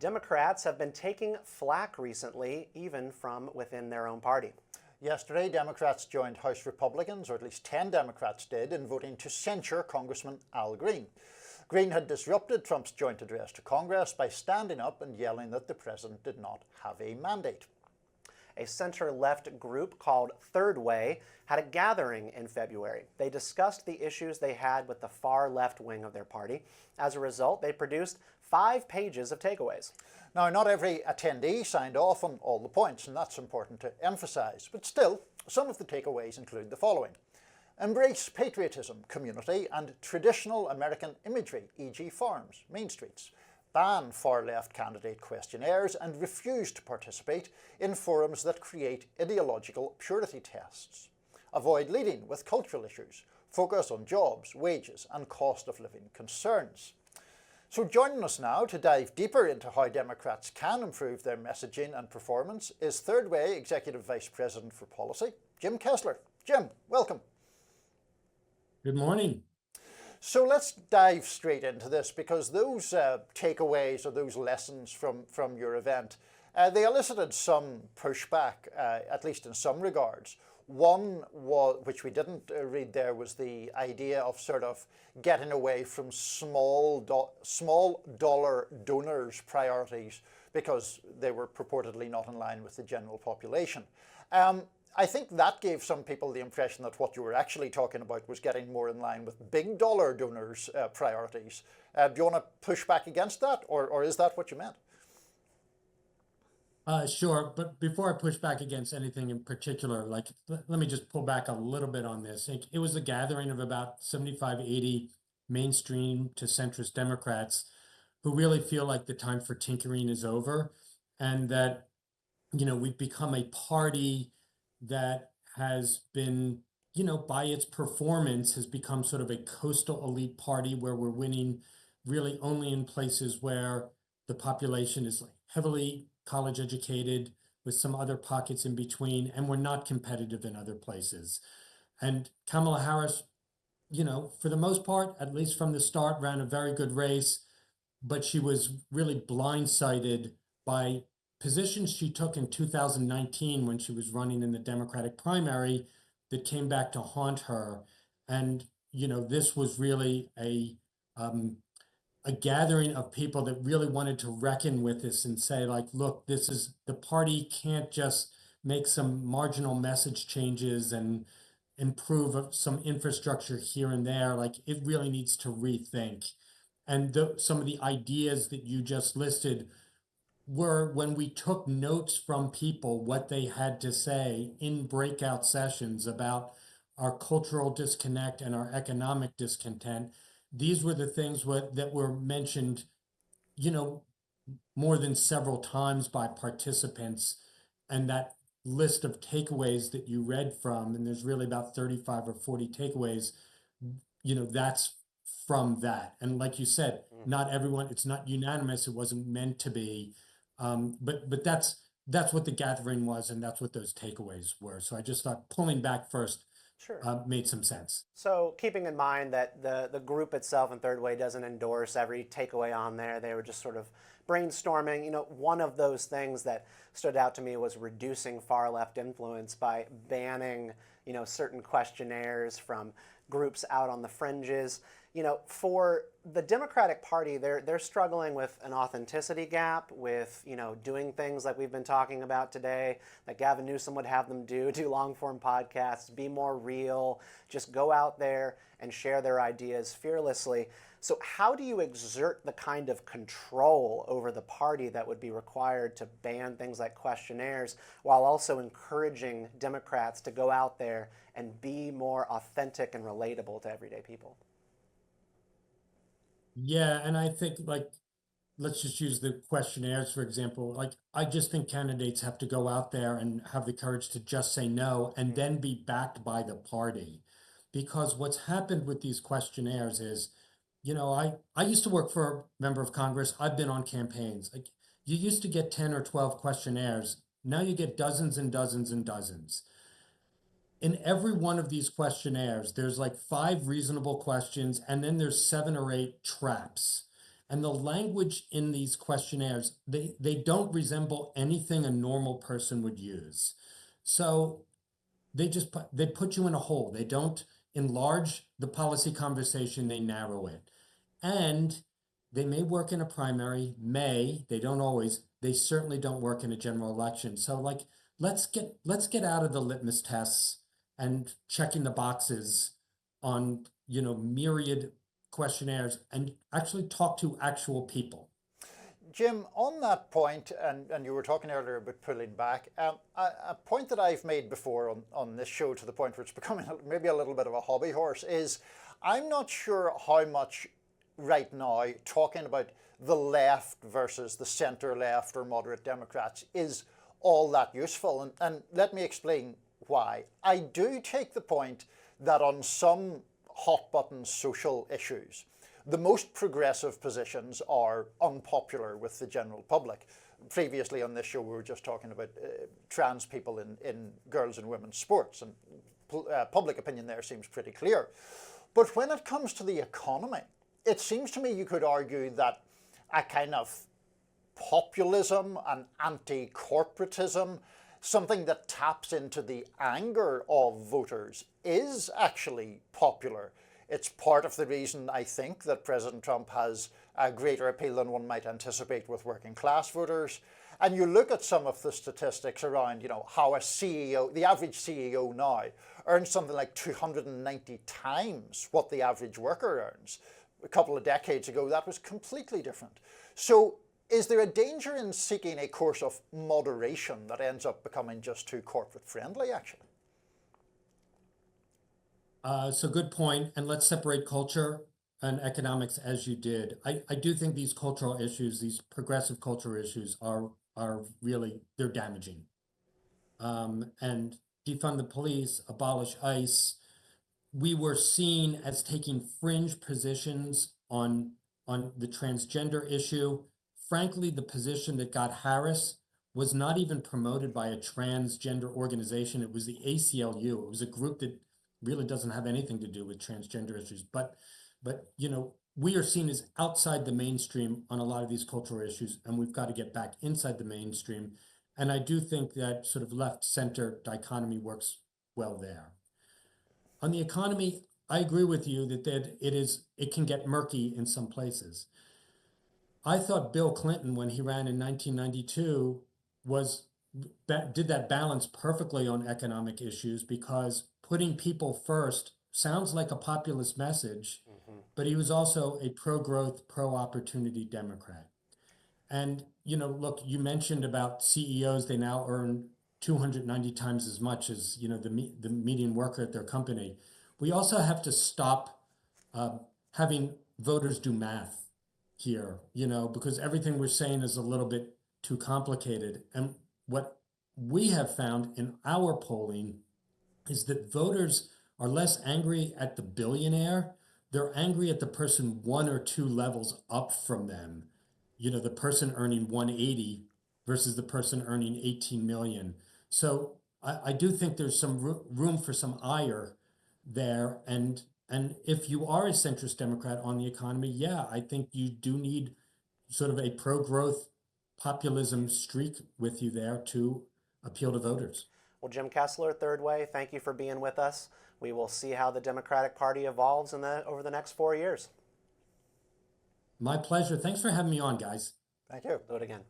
Democrats have been taking flack recently, even from within their own party. Yesterday, Democrats joined House Republicans, or at least 10 Democrats did, in voting to censure Congressman Al Green. Green had disrupted Trump's joint address to Congress by standing up and yelling that the president did not have a mandate. A center-left group called Third Way had a gathering in February. They discussed the issues they had with the far left wing of their party. As a result, they produced 5 pages of takeaways. Now, not every attendee signed off on all the points, and that's important to emphasize. But still, some of the takeaways include the following. Embrace patriotism, community, and traditional American imagery, e.g. farms, main streets. Ban far-left candidate questionnaires and refuse to participate in forums that create ideological purity tests. Avoid leading with cultural issues. Focus on jobs, wages, and cost of living concerns. So joining us now to dive deeper into how Democrats can improve their messaging and performance is Third Way Executive Vice President for Policy, Jim Kessler. Jim, welcome. Good morning. So let's dive straight into this, because those takeaways or those lessons from your event, they elicited some pushback, at least in some regards. One, which we didn't read there, was the idea of sort of getting away from small dollar donors' priorities because they were purportedly not in line with the general population. I think that gave some people the impression that what you were actually talking about was getting more in line with big dollar donors' priorities. Do you want to push back against that, or is that what you meant? Sure, but before I push back against anything in particular, let me just pull back a little bit on this. It was a gathering of about 75, 80 mainstream to centrist Democrats who really feel like the time for tinkering is over, and that, we've become a party that has been, by its performance, has become sort of a coastal elite party where we're winning really only in places where the population is heavily college educated, with some other pockets in between, and we're not competitive in other places. And Kamala Harris, for the most part, at least from the start, ran a very good race, but she was really blindsided by positions she took in 2019 when she was running in the Democratic primary that came back to haunt her. And, this was really a gathering of people that really wanted to reckon with this and say, look, the party can't just make some marginal message changes and improve some infrastructure here and there. It really needs to rethink. And some of the ideas that you just listed were, when we took notes from people, what they had to say in breakout sessions about our cultural disconnect and our economic discontent. These were the things that were mentioned, more than several times by participants. And that list of takeaways that you read from, and there's really about 35 or 40 takeaways, that's from that. And like you said, not everyone, it's not unanimous, it wasn't meant to be. But that's what the gathering was, and that's what those takeaways were. So I just thought pulling back first made some sense. So keeping in mind that the group itself in Third Way doesn't endorse every takeaway on there, they were just sort of brainstorming. One of those things that stood out to me was reducing far left influence by banning, certain questionnaires from groups out on the fringes. For the Democratic Party, they're struggling with an authenticity gap, with, doing things like we've been talking about today, that Gavin Newsom would have them do long-form podcasts, be more real, just go out there and share their ideas fearlessly. So how do you exert the kind of control over the party that would be required to ban things like questionnaires, while also encouraging Democrats to go out there and be more authentic and relatable to everyday people? Yeah, and I think, let's just use the questionnaires, for example. I just think candidates have to go out there and have the courage to just say no and then be backed by the party. Because what's happened with these questionnaires is, I used to work for a member of Congress. I've been on campaigns. You used to get 10 or 12 questionnaires. Now you get dozens and dozens and dozens. In every one of these questionnaires, there's 5 reasonable questions, and then there's 7 or 8 traps. And the language in these questionnaires, they don't resemble anything a normal person would use. So they put you in a hole. They don't enlarge the policy conversation, they narrow it. And they may work in a primary, they don't always, they certainly don't work in a general election. So like, let's get out of the litmus tests and checking the boxes on, myriad questionnaires and actually talk to actual people. Jim, on that point, and you were talking earlier about pulling back, a point that I've made before on this show, to the point where it's becoming maybe a little bit of a hobby horse, is I'm not sure how much right now talking about the left versus the centre left or moderate Democrats is all that useful. And let me explain why. I do take the point that on some hot button social issues, the most progressive positions are unpopular with the general public. Previously on this show, we were just talking about trans people in girls' and women's sports, and public opinion there seems pretty clear. But when it comes to the economy, it seems to me you could argue that a kind of populism and anti-corporatism, something that taps into the anger of voters, is actually popular. It's part of the reason, I think, that President Trump has a greater appeal than one might anticipate with working class voters. And you look at some of the statistics around, how a CEO, the average CEO now, earns something like 290 times what the average worker earns. A couple of decades ago, that was completely different. So is there a danger in seeking a course of moderation that ends up becoming just too corporate friendly, actually? So good point. And let's separate culture and economics as you did. I do think these cultural issues, these progressive cultural issues are really, they're damaging. And defund the police, abolish ICE. We were seen as taking fringe positions on the transgender issue. Frankly, the position that got Harris was not even promoted by a transgender organization. It was the ACLU. It was a group that really doesn't have anything to do with transgender issues. But we are seen as outside the mainstream on a lot of these cultural issues, and we've got to get back inside the mainstream. And I do think that sort of left-center dichotomy works well there. On the economy, I agree with you that it can get murky in some places. I thought Bill Clinton, when he ran in 1992, did that balance perfectly on economic issues, because putting people first sounds like a populist message, but he was also a pro-growth, pro-opportunity Democrat. And, look, you mentioned about CEOs, they now earn 290 times as much as, the median worker at their company. We also have to stop having voters do math here, because everything we're saying is a little bit too complicated. And what we have found in our polling is that voters are less angry at the billionaire. They're angry at the person one or two levels up from them. The person earning 180 versus the person earning 18 million. So I do think there's some room for some ire there. And if you are a centrist Democrat on the economy, yeah, I think you do need sort of a pro-growth populism streak with you there to appeal to voters. Well, Jim Kessler, Third Way, thank you for being with us. We will see how the Democratic Party evolves over the next 4 years. My pleasure. Thanks for having me on, guys. Thank you. Do it again.